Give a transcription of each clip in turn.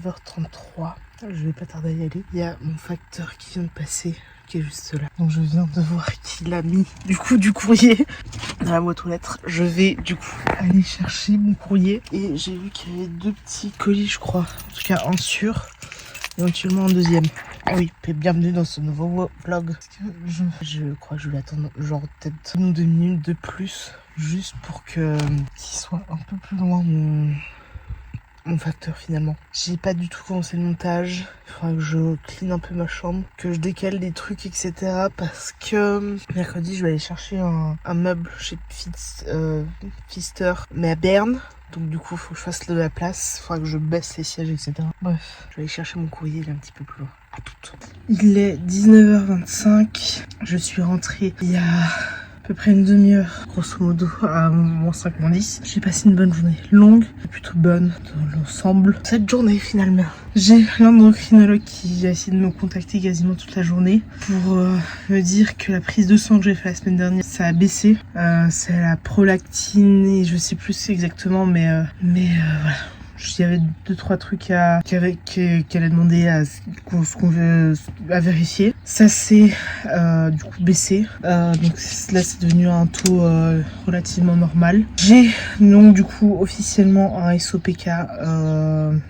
9h33. Je vais pas tarder à y aller. Il y a mon facteur qui vient de passer, qui est juste là. Donc je viens de voir qu'il a mis du courrier dans la boîte aux lettres. Je vais du coup aller chercher mon courrier. Et j'ai vu qu'il y avait 2 petits colis, je crois. En tout cas un sûr, éventuellement un deuxième. Ah oui, et bienvenue dans ce nouveau vlog. Parce que je crois que je vais attendre genre peut-être 1 ou 2 minutes de plus. Juste pour que qu'il soit un peu plus loin mon facteur finalement. J'ai pas du tout commencé le montage. Il faudra que je clean un peu ma chambre, que je décale des trucs, etc. Parce que mercredi, je vais aller chercher un meuble chez Pfister, mais à Berne. Donc du coup, faut que je fasse de la place. Il faudra que je baisse les sièges, etc. Bref, je vais aller chercher mon courrier, il est un petit peu plus loin. À tout. Il est 19h25. Je suis rentrée il y a à peu près une demi-heure, grosso modo, à moins 5, moins 10. J'ai passé une bonne journée, longue, plutôt bonne dans l'ensemble. Cette journée, finalement, j'ai l'endocrinologue qui a essayé de me contacter quasiment toute la journée pour me dire que la prise de sang que j'ai fait la semaine dernière, ça a baissé. C'est la prolactine et je sais plus exactement, mais voilà. Il y avait 2-3 trucs qu'elle a demandé à vérifier. Ça s'est du coup baissé. Donc là c'est devenu un taux relativement normal. J'ai donc du coup officiellement un SOPK.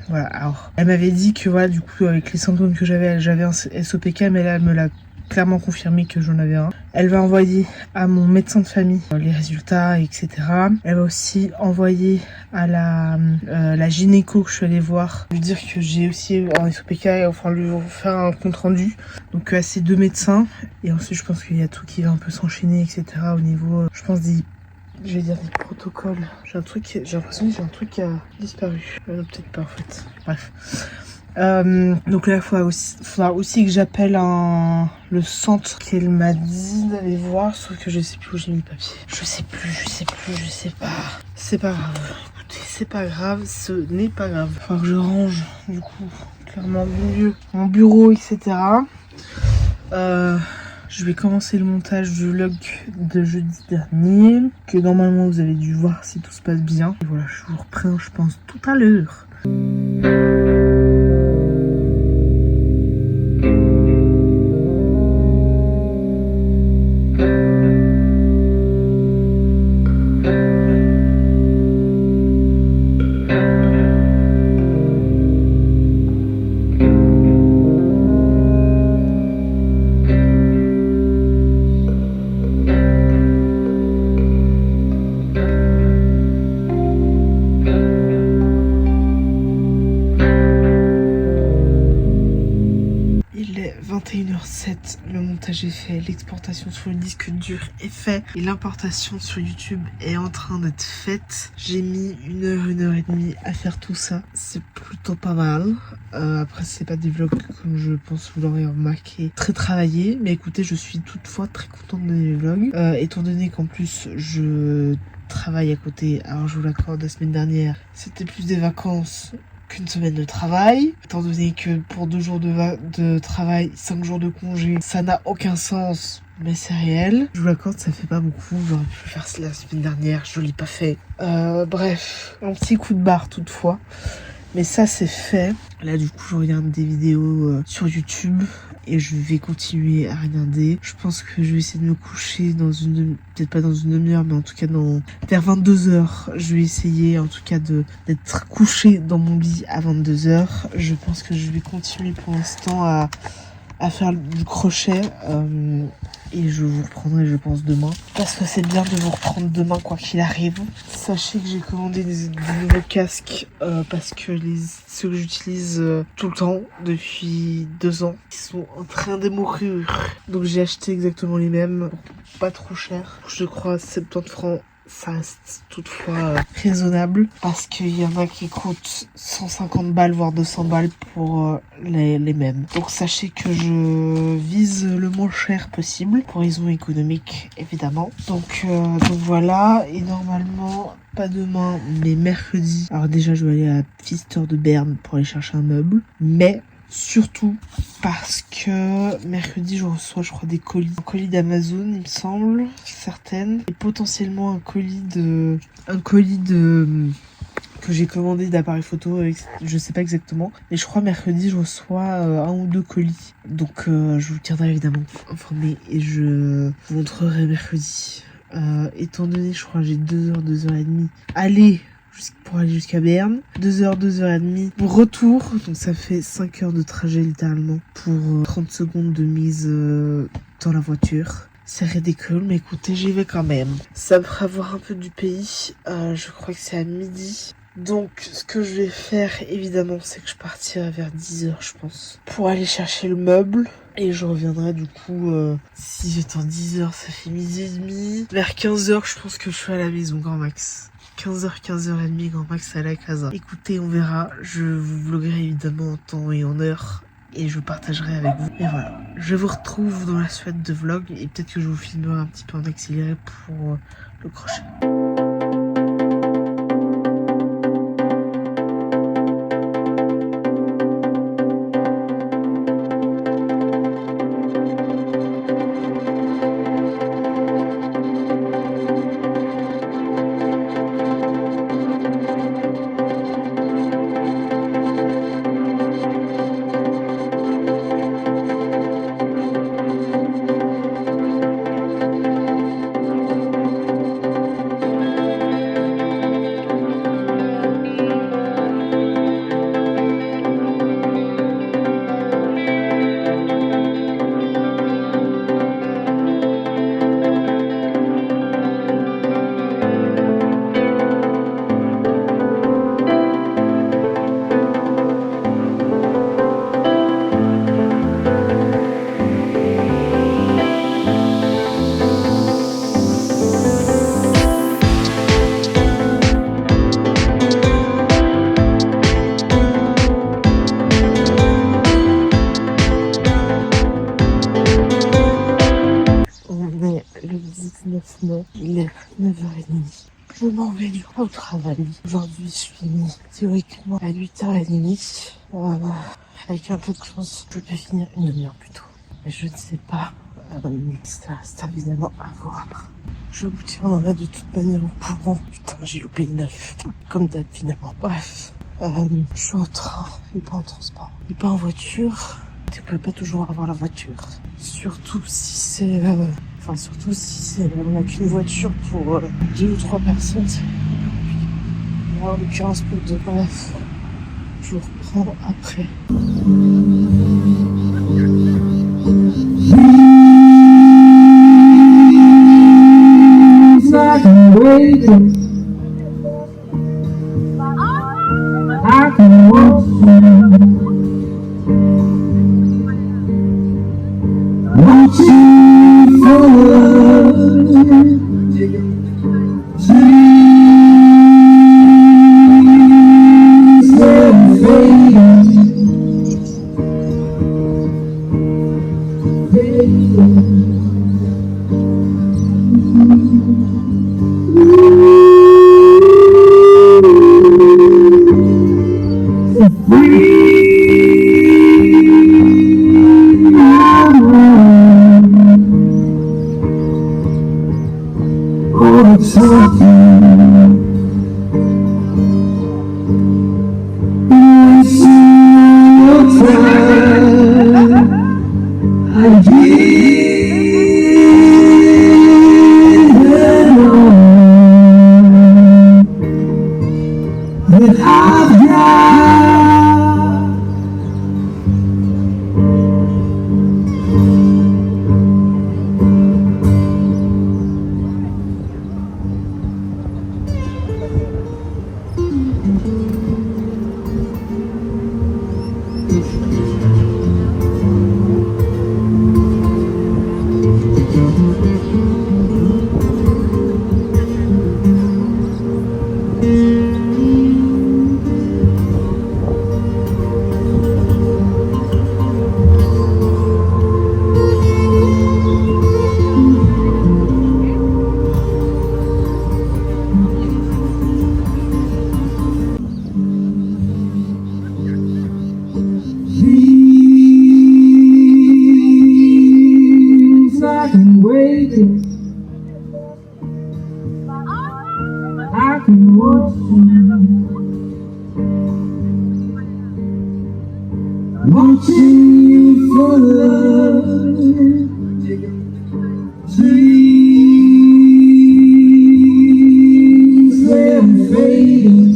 Voilà. Alors elle m'avait dit que voilà du coup avec les symptômes que j'avais un SOPK, mais là elle me l'a clairement confirmé que j'en avais un. Elle va envoyer à mon médecin de famille les résultats, etc. Elle va aussi envoyer à la gynéco que je suis allée voir, lui dire que j'ai aussi un SOPK et enfin lui faire un compte rendu. Donc à ces 2 médecins. Et ensuite je pense qu'il y a tout qui va un peu s'enchaîner, etc. au niveau, je pense des protocoles. J'ai l'impression que j'ai un truc qui a disparu. Peut-être pas en fait. Bref. Donc là, il faudra aussi que j'appelle le centre qu'elle m'a dit d'aller voir, sauf que je sais plus où j'ai mis le papier. Je sais pas. C'est pas grave. Écoutez, c'est pas grave, ce n'est pas grave. Il faudra que je range, du coup, clairement mieux mon bureau, etc. Je vais commencer le montage du vlog de jeudi dernier, que normalement vous avez dû voir si tout se passe bien. Et voilà, je vous reprends, je pense, tout à l'heure. Il est 21h07, le montage est fait, l'exportation sur le disque dur est fait et l'importation sur YouTube est en train d'être faite. J'ai mis 1h et demie à faire tout ça, c'est plutôt pas mal. Après c'est pas des vlogs comme je pense vous l'aurez remarqué très travaillés, mais écoutez je suis toutefois très contente de mes vlogs, étant donné qu'en plus je travaille à côté. Alors je vous l'accorde, la semaine dernière c'était plus des vacances qu'une semaine de travail, étant donné que pour 2 jours de travail, 5 jours de congé, ça n'a aucun sens, mais c'est réel. Je vous l'accorde, ça fait pas beaucoup, j'aurais pu le faire la semaine dernière, je l'ai pas fait. Bref, un petit coup de barre toutefois, mais ça c'est fait. Là du coup je regarde des vidéos sur YouTube et je vais continuer à regarder. Je pense que je vais essayer de me coucher peut-être pas dans une demi-heure, mais en tout cas vers 22h. Je vais essayer en tout cas d'être couché dans mon lit à 22h. Je pense que je vais continuer pour l'instant à faire du crochet et je vous reprendrai je pense demain, parce que c'est bien de vous reprendre demain quoi qu'il arrive. Sachez que j'ai commandé des nouveaux casques parce que ceux que j'utilise tout le temps depuis 2 ans, ils sont en train de mourir, donc j'ai acheté exactement les mêmes pour pas trop cher, je crois 70 francs. Ça reste toutefois raisonnable, parce qu'il y en a qui coûtent 150 balles voire 200 balles pour les mêmes. Donc sachez que je vise le moins cher possible pour raison économique évidemment. Donc voilà, et normalement pas demain mais mercredi. Alors déjà je vais aller à Pfister de Berne pour aller chercher un meuble, mais surtout parce que mercredi je reçois je crois un colis d'Amazon il me semble, certaines, et potentiellement un colis de que j'ai commandé d'appareil photo, je sais pas exactement. Mais je crois mercredi, je reçois 1 ou 2 colis. Donc je vous tiendrai évidemment informé et je vous montrerai mercredi. Étant donné, je crois que j'ai 2 heures, 2 heures et demie. Allez pour aller jusqu'à Berne, 2 heures, 2 heures et demie pour retour, donc ça fait 5 heures de trajet littéralement pour 30 secondes de mise dans la voiture. C'est ridicule, mais écoutez, j'y vais quand même. Ça me fera voir un peu du pays, je crois que c'est à midi. Donc ce que je vais faire évidemment, c'est que je partirai vers 10 heures je pense, pour aller chercher le meuble. Et je reviendrai du coup, si j'attends 10 heures, ça fait midi et demi. Vers 15 heures, je pense que je suis à la maison grand max. 15h, 15h30, grand max à la casa. Écoutez, on verra. Je vous vloguerai évidemment en temps et en heure. Et je partagerai avec vous. Et voilà. Je vous retrouve dans la suite de vlog. Et peut-être que je vous filmerai un petit peu en accéléré pour le crochet. Mai, il est 9h30. Je m'en vais du coup au travail. Aujourd'hui, je finis théoriquement à 8h30. Avec un peu de chance, je peux finir une demi-heure plus tôt. Mais je ne sais pas. Ça reste évidemment à voir. Je vous tiendrai de toute manière au courant. Putain, j'ai loupé une neuf. Comme d'hab finalement. Bref. Je suis en train et pas en transport. Et pas en voiture. Tu peux pas toujours avoir la voiture. Surtout si c'est... surtout si c'est... On n'a qu'une voiture pour 2 ou 3 personnes. Moi, en l'occurrence pour 2. Bref. Je vous reprends après. watching you for love, dreams they're fading,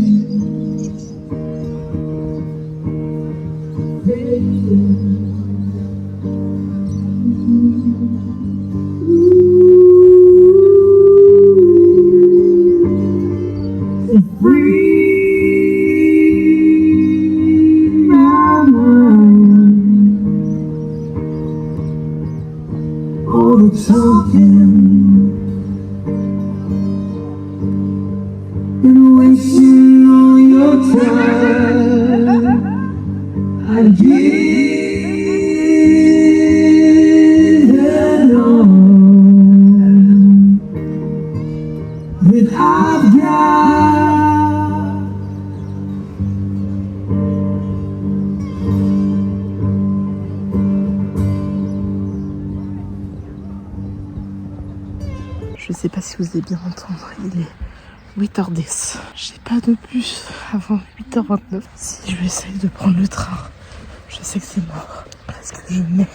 free my mind, all the talking and wasting all your time. I'd give it all that I've got. Je sais pas si vous allez bien entendre, il est 8h10. J'ai pas de bus avant 8h29. Si je vais essayer de prendre le train, je sais que c'est mort. Parce que je mets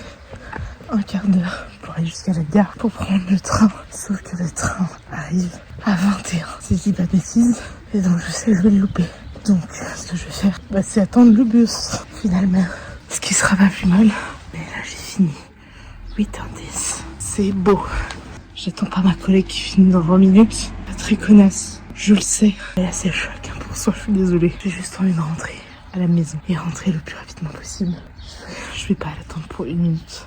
un quart d'heure pour aller jusqu'à la gare pour prendre le train. Sauf que le train arrive à 21. Si je dis pas de bêtises. Et donc je sais que je vais le louper. Donc ce que je vais faire, c'est attendre le bus finalement. Ce qui sera pas plus mal. Mais là j'ai fini. 8h10. C'est beau. J'attends pas ma collègue qui finit dans 20 minutes. Pas très connasse. Je le sais. Elle est assez choc pour soi, je suis désolée. J'ai juste envie de rentrer à la maison et rentrer le plus rapidement possible. Je vais pas l'attendre pour 1 minute.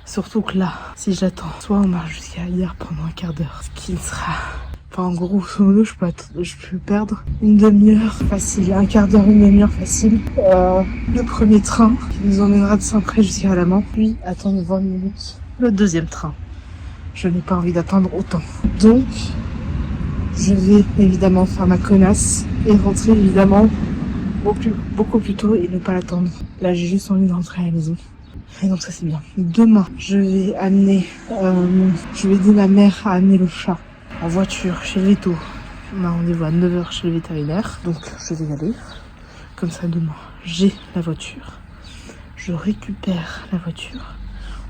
Surtout que là, si j'attends, soit on marche jusqu'à la gare pendant un quart d'heure, ce qui ne sera... Enfin, en gros, modo, je peux perdre une demi-heure facile, un quart d'heure, une demi-heure facile. Le premier train qui nous emmènera de Saint-Pré jusqu'à Alamand, puis attendre 20 minutes. Le deuxième train. Je n'ai pas envie d'attendre autant. Donc, je vais évidemment faire ma connasse et rentrer évidemment beaucoup plus tôt et ne pas l'attendre. Là, j'ai juste envie de rentrer à la maison. Et donc ça c'est bien. Demain, je vais amener, je vais aider ma mère à amener le chat en voiture chez le veto. On a rendez-vous à 9h chez le vétérinaire, donc je vais y aller. Comme ça demain, j'ai la voiture. Je récupère la voiture.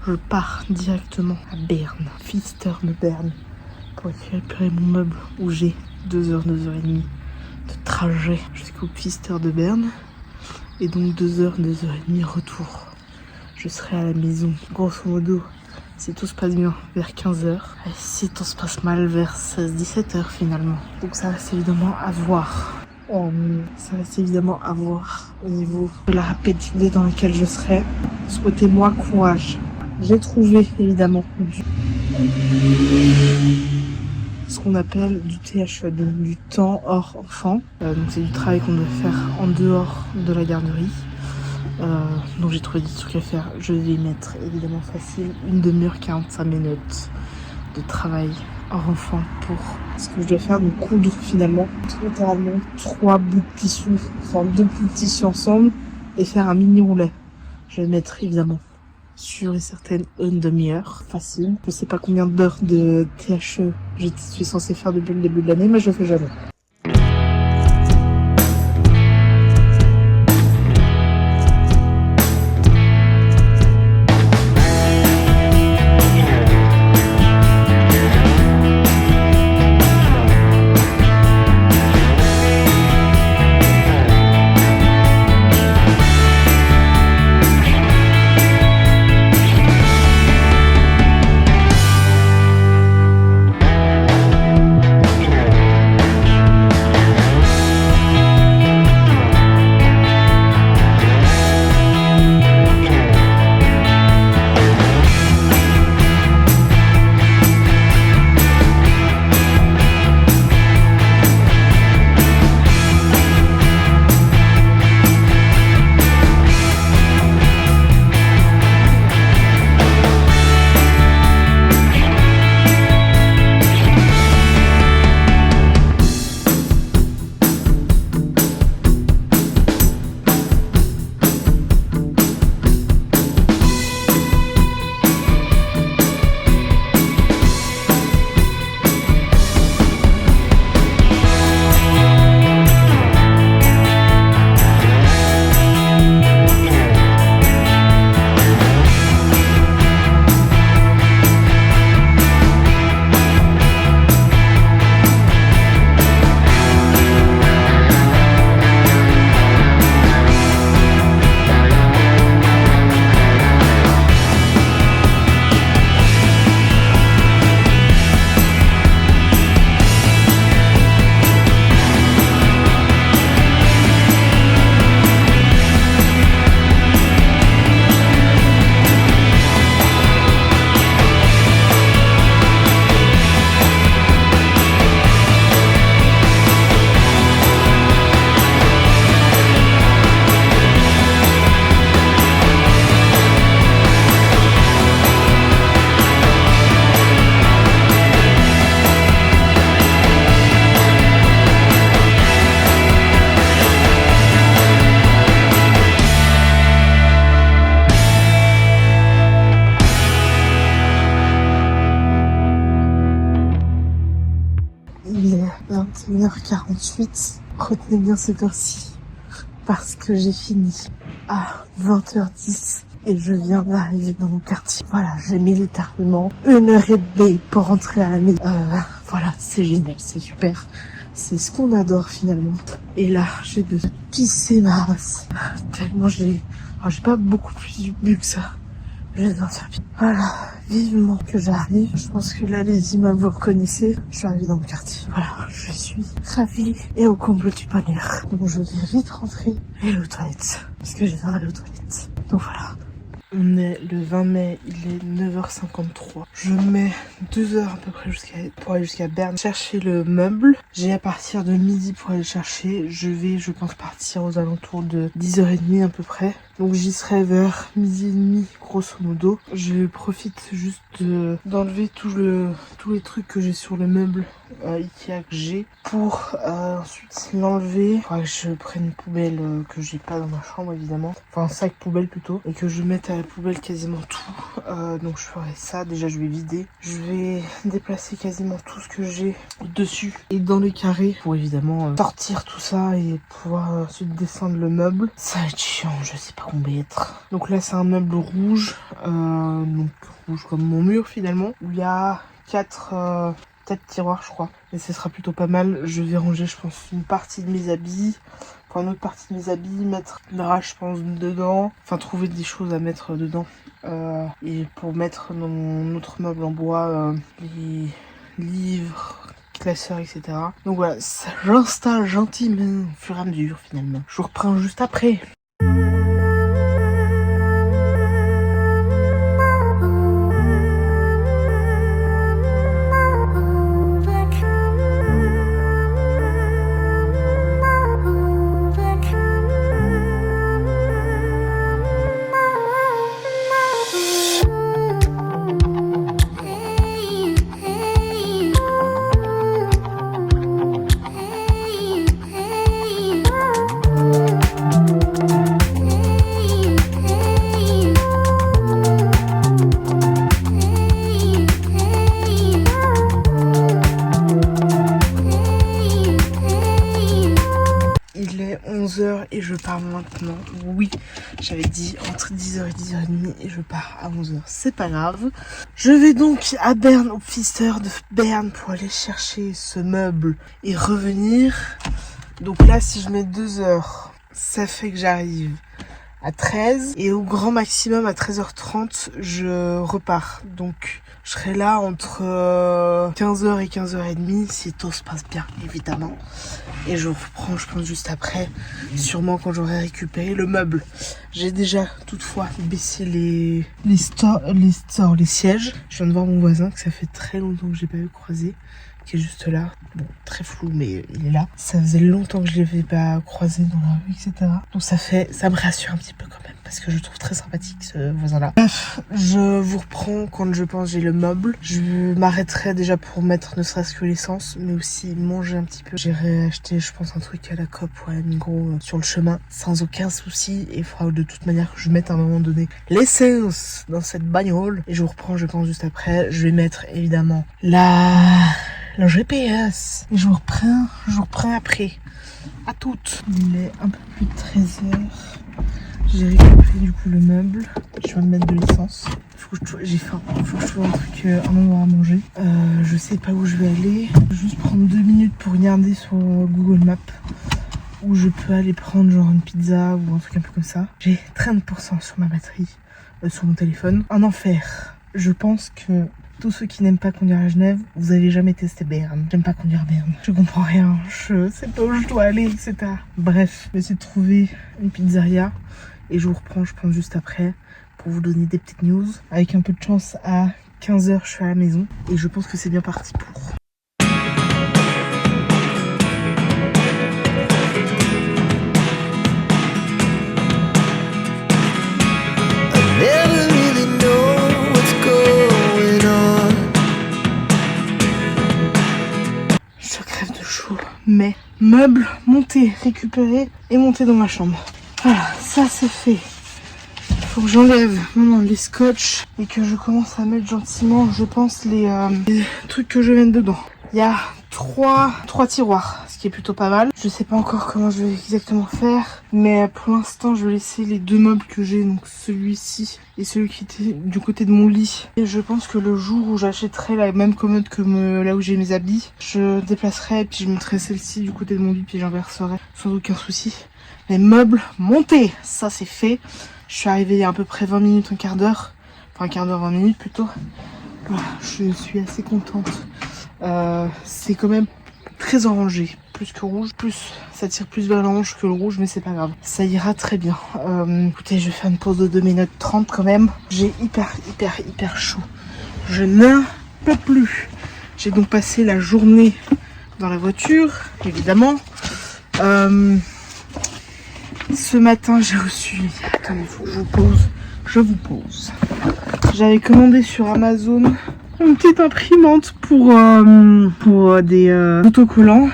Je pars directement à Berne, Pfister de Berne, pour récupérer mon meuble où j'ai 2h, 2h30 de trajet jusqu'au Pfister de Berne. Et donc 2h, 2h30 retour. Je serai à la maison, grosso modo, si tout se passe bien, vers 15h. Et si tout se passe mal, vers 16-17h finalement. Donc ça reste évidemment à voir. Ça reste évidemment à voir au niveau de la rapidité dans laquelle je serai. Souhaitez-moi courage. J'ai trouvé évidemment ce qu'on appelle du THE, donc du temps hors enfant. Donc c'est du travail qu'on doit faire en dehors de la garderie. Donc j'ai trouvé des trucs à faire. Je vais mettre évidemment facile 1 demi-heure 45 minutes de travail hors enfant pour ce que je dois faire, donc coudre finalement littéralement 3 bouts de tissu, enfin 2 bouts de tissu ensemble et faire un mini roulet. Je vais mettre évidemment sûr et certaine 1 demi-heure facile. Je sais pas combien d'heures de THE je suis censée faire depuis le début de l'année, mais je le fais jamais. 21h48. Retenez bien cette heure-ci parce que j'ai fini à 20h10 et je viens d'arriver dans mon quartier. Voilà, j'ai mis littéralement 1h30 pour rentrer à la maison. Voilà, c'est génial, c'est super. C'est ce qu'on adore finalement. Et là, j'ai besoin de pisser ma race. Tellement j'ai pas beaucoup plus bu que ça. Je vais en faire. Voilà, vivement que j'arrive. Je pense que là, les immeubles, vous reconnaissez. Je suis arrivée dans mon quartier. Voilà, je suis ravie et au comble du bonheur. Donc je vais vite rentrer et aller aux toilettes. Parce que j'ai besoin d'aller aux toilettes. Donc voilà. On est le 20 mai, il est 9h53. Je mets 2 heures à peu près pour aller jusqu'à Berne chercher le meuble. J'ai à partir de midi pour aller le chercher. Je vais, je pense, partir aux alentours de 10h30 à peu près. Donc j'y serai vers midi et demi, grosso modo. Je profite juste d'enlever tous les trucs que j'ai sur le meuble Ikea que j'ai pour ensuite l'enlever. Faudra que je prenne une poubelle que j'ai pas dans ma chambre évidemment. Enfin un sac poubelle plutôt. Et que je mette à la poubelle quasiment tout. Donc je ferai ça. Déjà je vais vider. Je vais déplacer quasiment tout ce que j'ai dessus et dans le carré pour évidemment sortir tout ça et pouvoir ensuite descendre le meuble. Ça va être chiant, je sais pas combien. Donc là c'est un meuble rouge. Donc rouge comme mon mur finalement. Où il y a 4 tiroirs je crois. Et ce sera plutôt pas mal. Je vais ranger je pense une partie de mes habits. Pour une autre partie de mes habits, mettre une rage je pense dedans. Enfin trouver des choses à mettre dedans. Et pour mettre dans mon autre meuble en bois les livres, classeurs, etc. Donc voilà, j'installe gentiment au fur et à mesure finalement. Je vous reprends juste après. Et je pars maintenant. Oui, j'avais dit entre 10h et 10h30 et je pars à 11h. C'est pas grave. Je vais donc à Berne, au Pfister de Berne pour aller chercher ce meuble et revenir. Donc là, si je mets 2 heures, ça fait que j'arrive à 13 et au grand maximum à 13h30, je repars. Donc je serai là entre 15h et 15h30 si tout se passe bien évidemment. Et je reprends je pense juste après, sûrement quand j'aurai récupéré le meuble. J'ai déjà toutefois baissé les sièges. Je viens de voir mon voisin que ça fait très longtemps que j'ai pas vu croiser, qui est juste là. Bon, très flou, mais il est là. Ça faisait longtemps que je l'avais pas croisé dans la rue, etc. Donc ça me rassure un petit peu quand même, parce que je le trouve très sympathique, ce voisin-là. Bref, je vous reprends quand je pense j'ai le meuble. Je m'arrêterai déjà pour mettre ne serait-ce que l'essence, mais aussi manger un petit peu. J'irai acheter, je pense, un truc à la Coop ou à la Migros sur le chemin, sans aucun souci. Et il faudra de toute manière que je mette à un moment donné l'essence dans cette bagnole. Et je vous reprends, je pense, juste après. Je vais mettre, évidemment, le GPS. Et je vous reprends après. À toutes. Il est un peu plus de 13h. J'ai récupéré du coup le meuble. Je viens de mettre de l'essence. J'ai faim. Il faut que je trouve un truc, un endroit à manger. Je sais pas où je vais aller. Je vais juste prendre 2 minutes pour regarder sur Google Maps où je peux aller prendre genre une pizza ou un truc un peu comme ça. J'ai 30% sur ma batterie, sur mon téléphone. Un enfer. Je pense que tous ceux qui n'aiment pas conduire à Genève, vous allez jamais tester Berne. J'aime pas conduire à Berne. Je comprends rien. Je sais pas où je dois aller, etc. Bref, je vais essayer de trouver une pizzeria. Et je vous reprends, je pense, juste après pour vous donner des petites news. Avec un peu de chance, à 15h, je suis à la maison. Et je pense que c'est bien parti pour. Je crève de chaud. Mais meubles, monter, récupérer et monter dans ma chambre. Voilà, ça c'est fait. Il faut que j'enlève maintenant les scotch et que je commence à mettre gentiment, je pense, les trucs que je mets dedans. Il y a trois tiroirs, ce qui est plutôt pas mal. Je sais pas encore comment je vais exactement faire, mais pour l'instant je vais laisser les deux meubles que j'ai, donc celui-ci et celui qui était du côté de mon lit. Et je pense que le jour où j'achèterai la même commode que là où j'ai mes habits, je déplacerai et puis je mettrai celle-ci du côté de mon lit puis j'inverserai sans aucun souci. Les meubles montés, ça c'est fait. Je suis arrivée il y a à peu près 20 minutes, un quart d'heure. Enfin un quart d'heure, 20 minutes plutôt. Voilà, je suis assez contente. C'est quand même très orangé, plus que rouge, ça tire plus vers l'orange que le rouge, mais c'est pas grave, ça ira très bien. Écoutez, je vais faire une pause de 2 minutes 30 quand même. J'ai hyper chaud, je n'en peux plus. J'ai donc passé la journée dans la voiture, évidemment. Ce matin j'ai reçu, attendez, faut que je vous pose. J'avais commandé sur Amazon une petite imprimante pour des autocollants.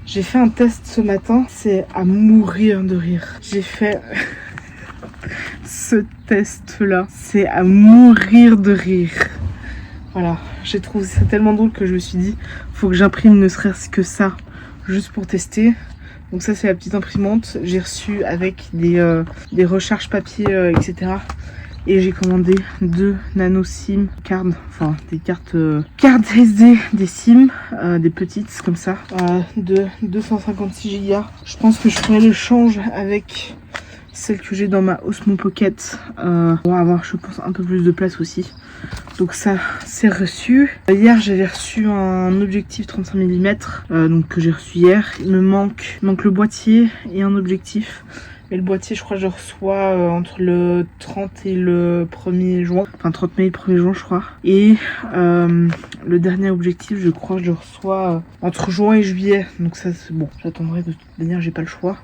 J'ai fait un test ce matin, c'est à mourir de rire. J'ai fait ce test là, c'est à mourir de rire. Voilà, j'ai trouvé ça tellement drôle que je me suis dit, faut que j'imprime ne serait-ce que ça, juste pour tester. Donc ça c'est la petite imprimante, j'ai reçu avec des recharges papier, etc. Et j'ai commandé 2 nano SIM cards, enfin des cartes SD, des SIM, des petites comme ça, de 256 Go. Je pense que je ferai l'échange avec celle que j'ai dans ma Osmo Pocket pour avoir, je pense, un peu plus de place aussi. Donc ça c'est reçu. Hier j'avais reçu un objectif 35 mm donc que j'ai reçu hier. Il me manque le boîtier et un objectif. Mais le boîtier, je crois que je reçois entre le 30 et le 1er juin. Enfin, 30 mai et le 1er juin, je crois. Et le dernier objectif, je crois que je le reçois entre juin et juillet. Donc ça, c'est bon. J'attendrai, de toute manière, j'ai pas le choix.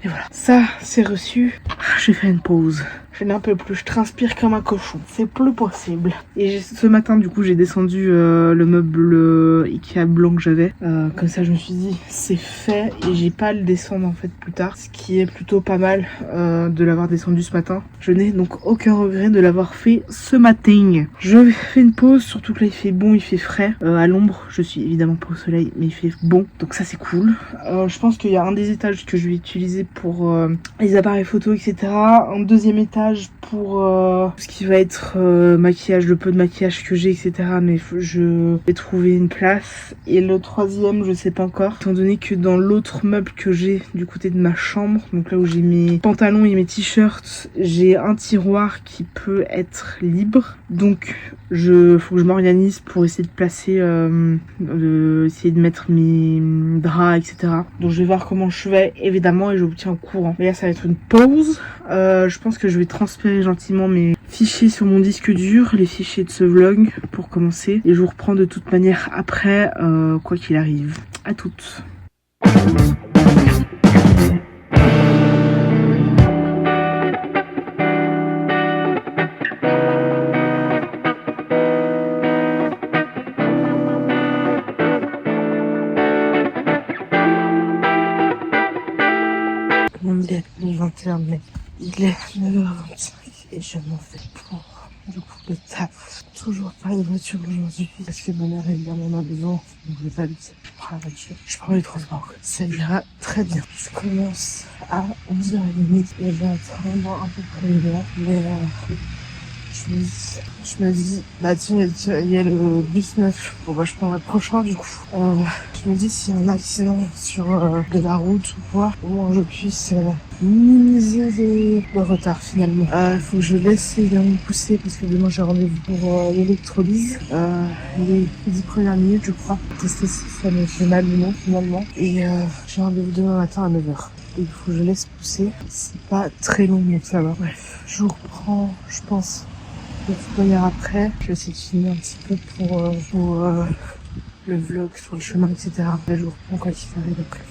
Et voilà. Ça, c'est reçu. Je vais faire une pause. Je n'en peux plus. Je transpire comme un cochon. C'est plus possible. Et ce matin, du coup, j'ai descendu le meuble Ikea blanc que j'avais. Comme ça, je me suis dit, c'est fait. Et j'ai pas à le descendre, en fait, plus tard. Ce qui est plutôt pas mal de l'avoir descendu ce matin. Je n'ai donc aucun regret de l'avoir fait ce matin. Je fais une pause. Surtout que là, il fait bon, il fait frais. À l'ombre, je suis évidemment pas au soleil, mais il fait bon. Donc ça, c'est cool. Je pense qu'il y a un des étages que je vais utiliser pour les appareils photo, etc. Un deuxième étage pour ce qui va être maquillage, le peu de maquillage que j'ai, etc. Mais je vais trouver une place. Et le troisième, je sais pas encore, étant donné que dans l'autre meuble que j'ai du côté de ma chambre, donc là où j'ai mes pantalons et mes t-shirts, j'ai un tiroir qui peut être libre. Donc faut que je m'organise pour essayer de placer, essayer de mettre mes draps, etc. Donc je vais voir comment je fais, évidemment, et je vous tiens au courant. Mais là, ça va être une pause. Je pense que je vais transférer gentiment mes fichiers sur mon disque dur, les fichiers de ce vlog pour commencer. Et je vous reprends de toute manière après, quoi qu'il arrive. À toutes. On est le 21 mai. Il est 9h25 et je m'en vais pour du coup le taf. Toujours pas de voiture aujourd'hui parce que ma mère évidemment en a besoin. Donc je vais pas laisser. Je prends la voiture. Je prends les transports. Ça ira très bien. Je commence à 11h30 et j'ai un train dans à peu près une heure. Mais je me dis, bah tiens, il y a le bus 9. Bon bah je prends le prochain du coup. Je me dis s'il y a un accident sur de la route ou quoi, au moins je puisse minimiser le retard finalement. Il faut que je laisse évidemment pousser parce que demain j'ai rendez-vous pour l'électrolyse. Les 10 premières minutes je crois. Tester si ça me fait mal ou non finalement. Et j'ai rendez-vous demain matin à 9h. Il faut que je laisse pousser. C'est pas très long donc ça va. Bref, je vous reprends, je pense. De toute manière après, je vais essayer de filmer un petit peu pour le vlog sur le chemin, etc. Là, je vous reprends quand il arrive après.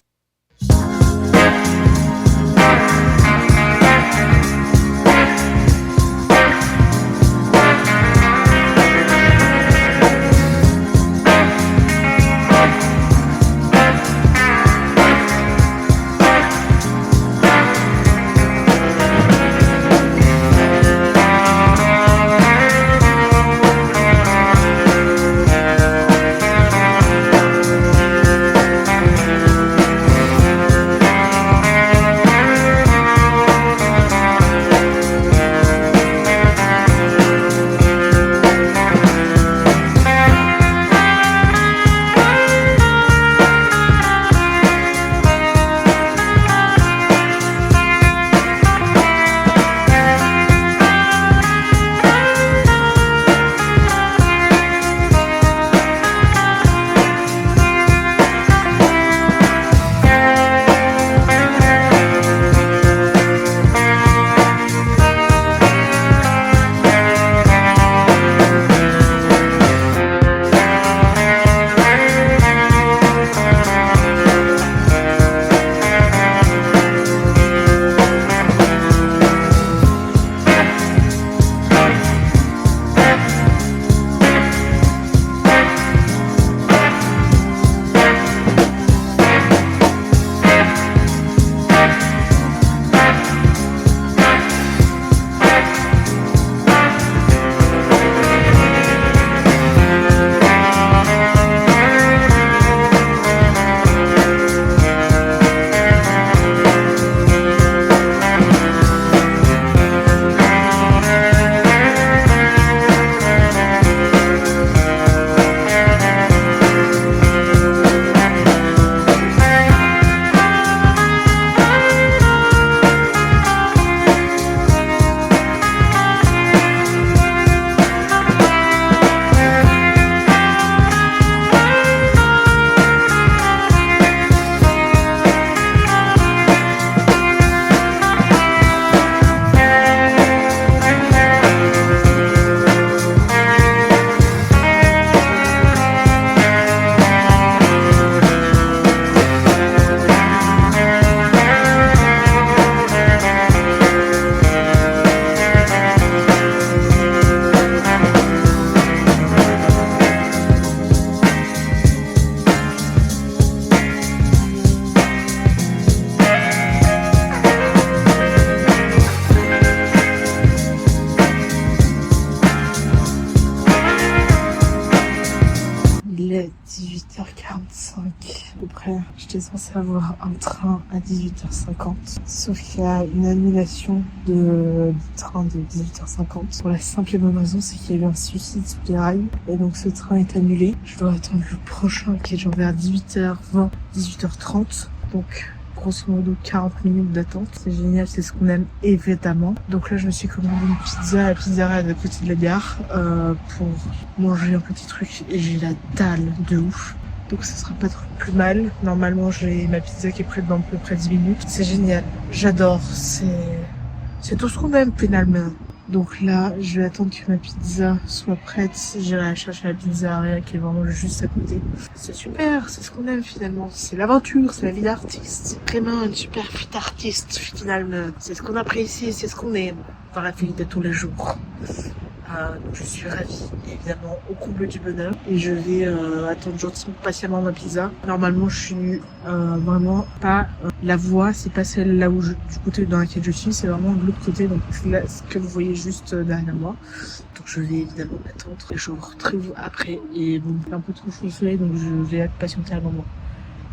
après, j'étais censée avoir un train à 18h50. Sauf qu'il y a une annulation du train de 18h50. Pour la simple et bonne raison, c'est qu'il y a eu un suicide sous les rails. Et donc ce train est annulé. Je dois attendre le prochain qui est genre vers 18h20, 18h30. Donc grosso modo 40 minutes d'attente. C'est génial, c'est ce qu'on aime évidemment. Donc là je me suis commandé une pizza à la pizzeria de côté de la gare pour manger un petit truc et j'ai la dalle de ouf. Donc ça sera pas trop plus mal. Normalement j'ai ma pizza qui est prête dans à peu près 10 minutes. C'est génial, j'adore, c'est tout ce qu'on aime finalement. Donc là, je vais attendre que ma pizza soit prête. J'irai la chercher à la pizzeria qui est vraiment juste à côté. C'est super, c'est ce qu'on aime finalement. C'est l'aventure, c'est la vie d'artiste. Vraiment une super vie d'artiste finalement. C'est ce qu'on apprécie, c'est ce qu'on aime dans la vie de tous les jours. Donc je suis ravie, évidemment, au comble du bonheur. Et je vais attendre gentiment, patiemment ma pizza. Normalement, je suis vraiment pas... la voie, c'est pas celle là où du côté dans laquelle je suis, c'est vraiment de l'autre côté. Donc là, ce que vous voyez juste derrière moi. Donc je vais évidemment attendre. Et je vous retrouve après. Et bon, il fait un peu trop chaud au soleil, donc je vais patienter un moment.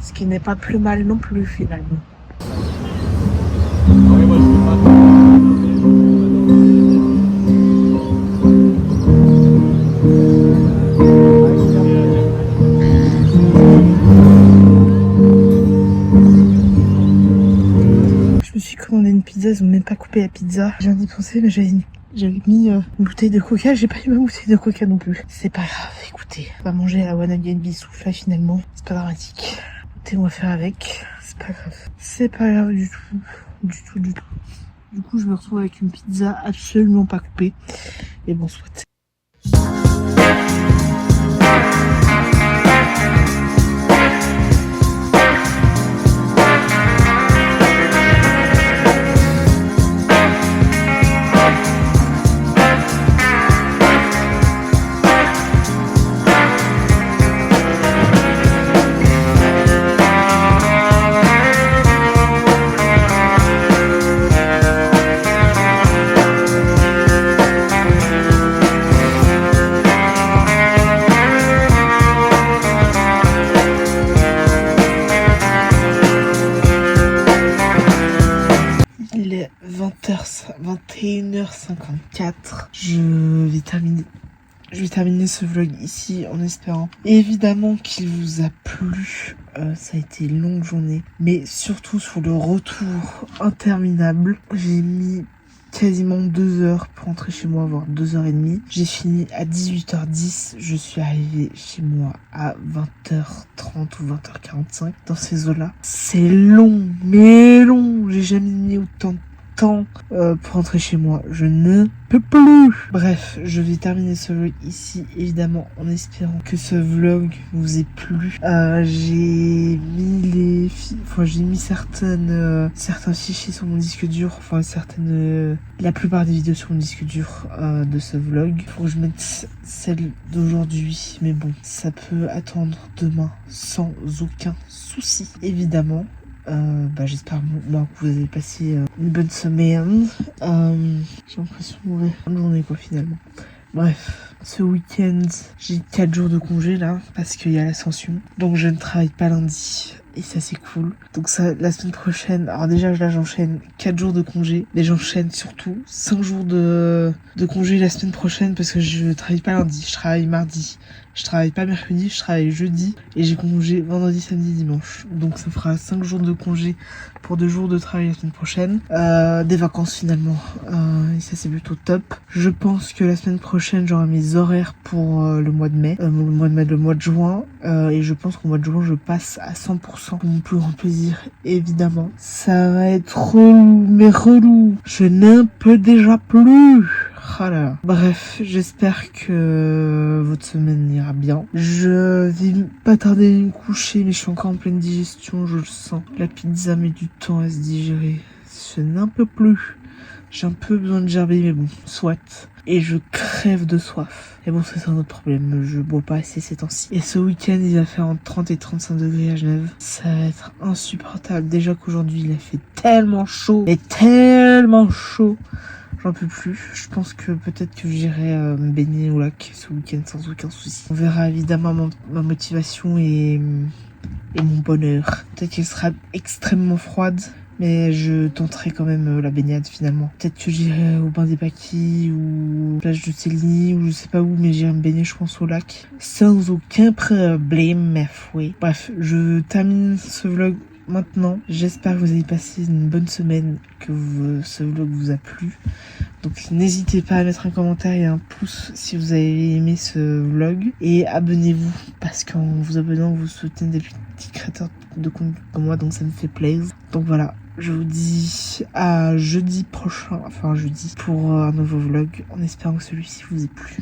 Ce qui n'est pas plus mal non plus, finalement. Commandé une pizza, ils ont même pas coupé la pizza. J'ai d'y penser, mais j'avais mis une bouteille de coca, j'ai pas eu ma bouteille de coca non plus. C'est pas grave, écoutez, on va manger à la One Again Bissoufla finalement, c'est pas dramatique. Écoutez, on va faire avec, c'est pas grave. C'est pas grave du tout. Du coup, je me retrouve avec une pizza absolument pas coupée. Et bon, soit. Il est 21h54. Je vais terminer ce vlog ici en espérant évidemment qu'il vous a plu. Ça a été une longue journée, mais surtout sur le retour interminable. J'ai mis quasiment 2 heures pour rentrer chez moi, voire 2h30. J'ai fini à 18h10. Je suis arrivée chez moi à 20h30 ou 20h45 dans ces eaux-là. C'est long, mais long. J'ai jamais mis autant de temps pour rentrer chez moi. Je ne peux plus. Bref, je vais terminer ce vlog ici, évidemment, en espérant que ce vlog vous ait plu. J'ai mis certains fichiers sur mon disque dur, enfin la plupart des vidéos sur mon disque dur de ce vlog. Faut que je mette celle d'aujourd'hui, mais bon, ça peut attendre demain sans aucun souci, évidemment. J'espère que vous avez passé une bonne semaine. J'ai l'impression de mourir une journée finalement. Bref, ce week-end, j'ai 4 jours de congé là, parce qu'il y a l'ascension. Donc je ne travaille pas lundi. Et ça c'est cool. Donc ça, la semaine prochaine, alors déjà là j'enchaîne 4 jours de congé. Mais j'enchaîne surtout 5 jours de congé la semaine prochaine parce que je travaille pas lundi, je travaille mardi. Je travaille pas mercredi, je travaille jeudi. Et j'ai congé vendredi, samedi, dimanche. Donc ça fera 5 jours de congé pour 2 jours de travail la semaine prochaine. Des vacances finalement. Et ça c'est plutôt top. Je pense que la semaine prochaine j'aurai mes horaires pour le mois de mai. Le mois de juin. Et je pense qu'au mois de juin je passe à 100% pour mon plus grand plaisir, évidemment. Ça va être relou, mais relou. Je n'en peux déjà plus. Oh là là. Bref, j'espère que votre semaine ira bien. Je vais pas tarder à me coucher, mais je suis encore en pleine digestion, je le sens. La pizza met du temps à se digérer. Je n'en peux plus. J'ai un peu besoin de gerber, mais bon, soit. Et je crève de soif. Et bon, ça c'est un autre problème, je bois pas assez ces temps-ci. Et ce week-end, il va faire entre 30 et 35 degrés à Genève. Ça va être insupportable. Déjà qu'aujourd'hui, il a fait tellement chaud. Et tellement chaud. J'en peux plus. Je pense que peut-être que j'irai me baigner au lac ce week-end sans aucun souci. On verra évidemment ma motivation et et mon bonheur. Peut-être qu'elle sera extrêmement froide, mais je tenterai quand même la baignade finalement. Peut-être que j'irai au bain des Paquis ou plage de Céligny ou je sais pas où, mais j'irai me baigner je pense au lac. Sans aucun problème, ma foi. Bref, je termine ce vlog maintenant. J'espère que vous avez passé une bonne semaine, que ce vlog vous a plu. Donc n'hésitez pas à mettre un commentaire et un pouce si vous avez aimé ce vlog. Et abonnez-vous, parce qu'en vous abonnant, vous soutenez des petits créateurs de contenu comme moi, donc ça me fait plaisir. Donc voilà, je vous dis à jeudi prochain, enfin jeudi, pour un nouveau vlog, en espérant que celui-ci vous ait plu.